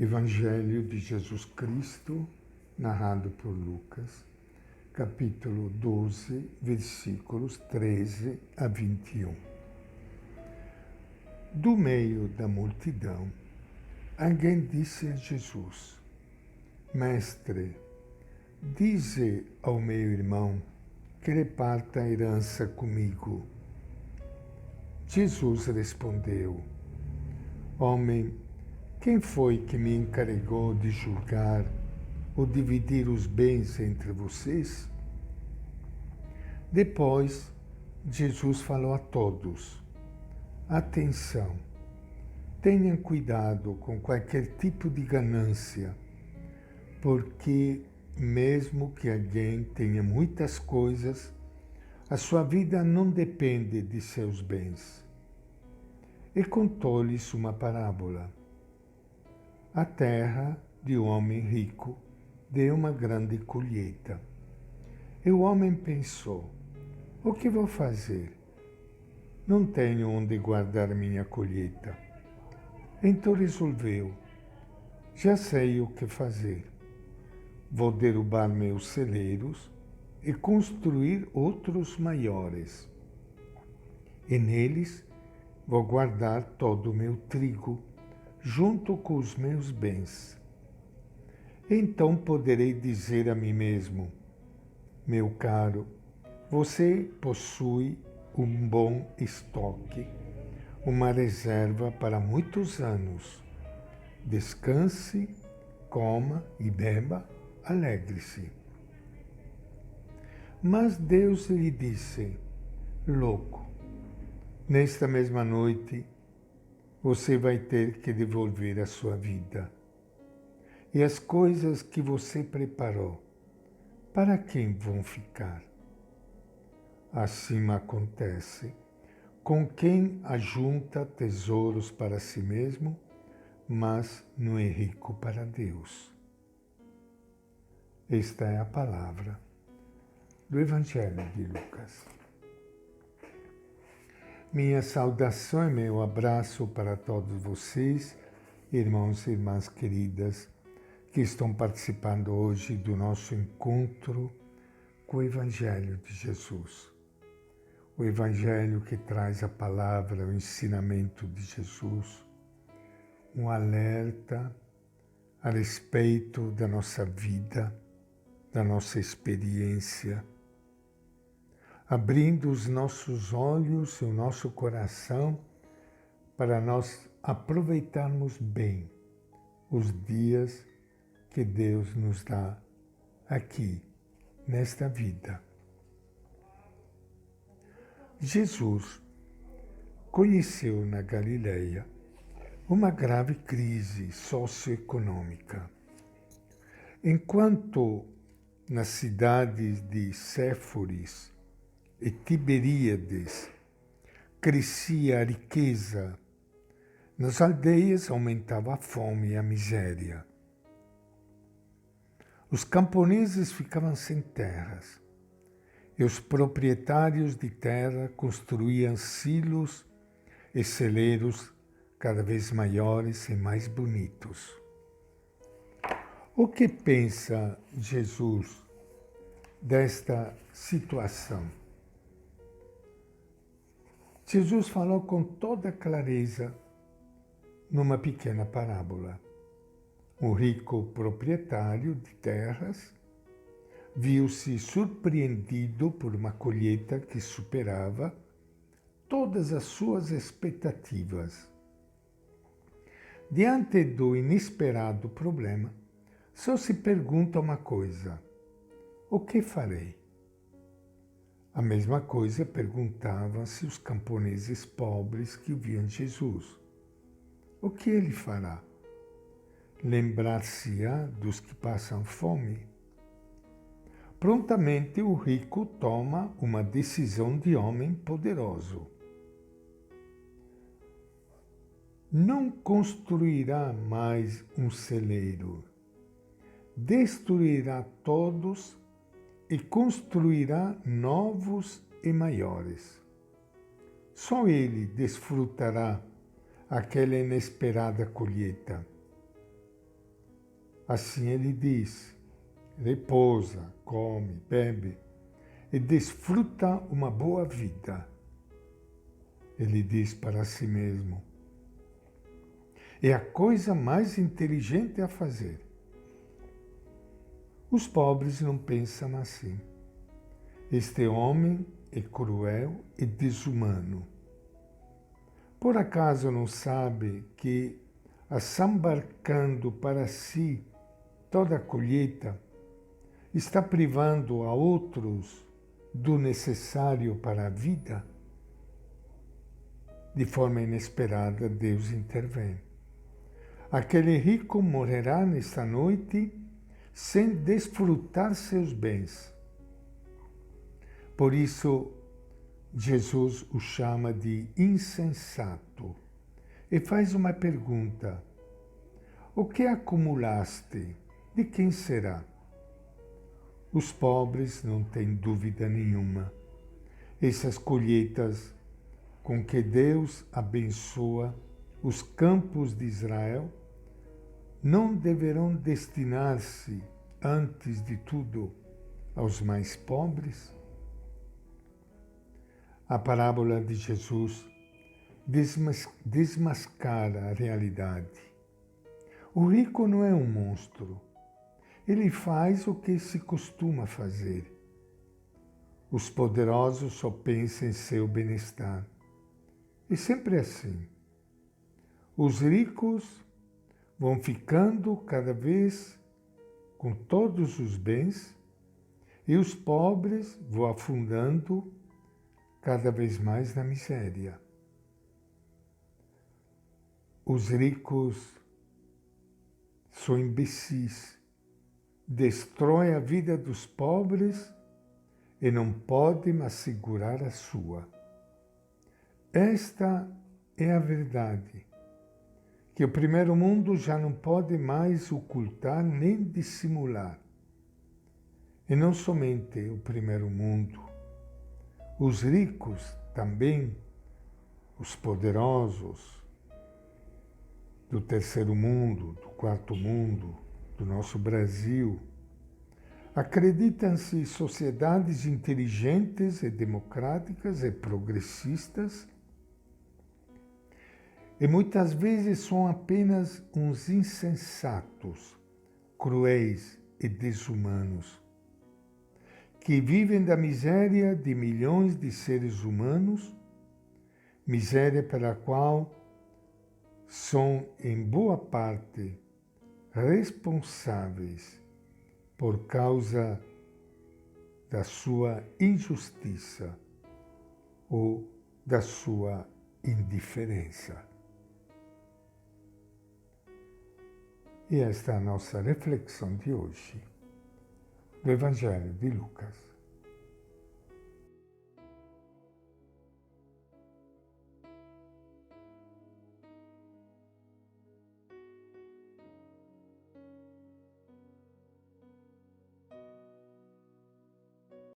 Evangelho de Jesus Cristo, narrado por Lucas, capítulo 12, versículos 13 a 21. Do meio da multidão, alguém disse a Jesus: Mestre, dize ao meu irmão que reparta a herança comigo. Jesus respondeu: Homem, quem foi que me encarregou de julgar ou dividir os bens entre vocês? Depois, Jesus falou a todos: Atenção, tenham cuidado com qualquer tipo de ganância, porque mesmo que alguém tenha muitas coisas, a sua vida não depende de seus bens. E contou-lhes uma parábola. A terra de um homem rico deu uma grande colheita. E o homem pensou: o que vou fazer? Não tenho onde guardar minha colheita. Então resolveu: já sei o que fazer. Vou derrubar meus celeiros e construir outros maiores. E neles vou guardar todo o meu trigo, junto com os meus bens. Então poderei dizer a mim mesmo: meu caro, você possui um bom estoque, uma reserva para muitos anos. Descanse, coma e beba, alegre-se. Mas Deus lhe disse: louco, nesta mesma noite você vai ter que devolver a sua vida. E as coisas que você preparou, para quem vão ficar? Assim acontece com quem ajunta tesouros para si mesmo, mas não é rico para Deus. Esta é a palavra do Evangelho de Lucas. Minha saudação e meu abraço para todos vocês, irmãos e irmãs queridas, que estão participando hoje do nosso encontro com o Evangelho de Jesus. O Evangelho que traz a palavra, o ensinamento de Jesus, um alerta a respeito da nossa vida, da nossa experiência, abrindo os nossos olhos e o nosso coração para nós aproveitarmos bem os dias que Deus nos dá aqui, nesta vida. Jesus conheceu na Galileia uma grave crise socioeconômica. Enquanto nas cidades de Séforis e Tiberíades crescia a riqueza, nas aldeias aumentava a fome e a miséria. Os camponeses ficavam sem terras e os proprietários de terra construíam silos e celeiros cada vez maiores e mais bonitos. O que pensa Jesus desta situação? Jesus falou com toda clareza numa pequena parábola. Um rico proprietário de terras viu-se surpreendido por uma colheita que superava todas as suas expectativas. Diante do inesperado problema, só se pergunta uma coisa: o que farei? A mesma coisa perguntavam-se os camponeses pobres que viam Jesus. O que ele fará? Lembrar-se-á dos que passam fome? Prontamente o rico toma uma decisão de homem poderoso. Não construirá mais um celeiro, destruirá todos e construirá novos e maiores. Só ele desfrutará aquela inesperada colheita. Assim ele diz: repousa, come, bebe e desfruta uma boa vida. Ele diz para si mesmo. É a coisa mais inteligente a fazer. Os pobres não pensam assim. Este homem é cruel e desumano. Por acaso não sabe que, assambarcando para si toda a colheita, está privando a outros do necessário para a vida? De forma inesperada, Deus intervém. Aquele rico morrerá nesta noite sem desfrutar seus bens. Por isso, Jesus o chama de insensato e faz uma pergunta: o que acumulaste? De quem será? Os pobres não têm dúvida nenhuma. Essas colheitas com que Deus abençoa os campos de Israel não deverão destinar-se, antes de tudo, aos mais pobres? A parábola de Jesus desmascara a realidade. O rico não é um monstro. Ele faz o que se costuma fazer. Os poderosos só pensam em seu bem-estar. E sempre assim. Os ricos vão ficando cada vez com todos os bens e os pobres vão afundando cada vez mais na miséria. Os ricos são imbecis, destroem a vida dos pobres e não podem assegurar a sua. Esta é a verdade, que o primeiro mundo já não pode mais ocultar nem dissimular. E não somente o primeiro mundo, os ricos também, os poderosos do terceiro mundo, do quarto mundo, do nosso Brasil, acreditam-se sociedades inteligentes e democráticas e progressistas e muitas vezes são apenas uns insensatos, cruéis e desumanos, que vivem da miséria de milhões de seres humanos, miséria pela qual são, em boa parte, responsáveis por causa da sua injustiça ou da sua indiferença. E esta é a nossa reflexão de hoje do Evangelho de Lucas.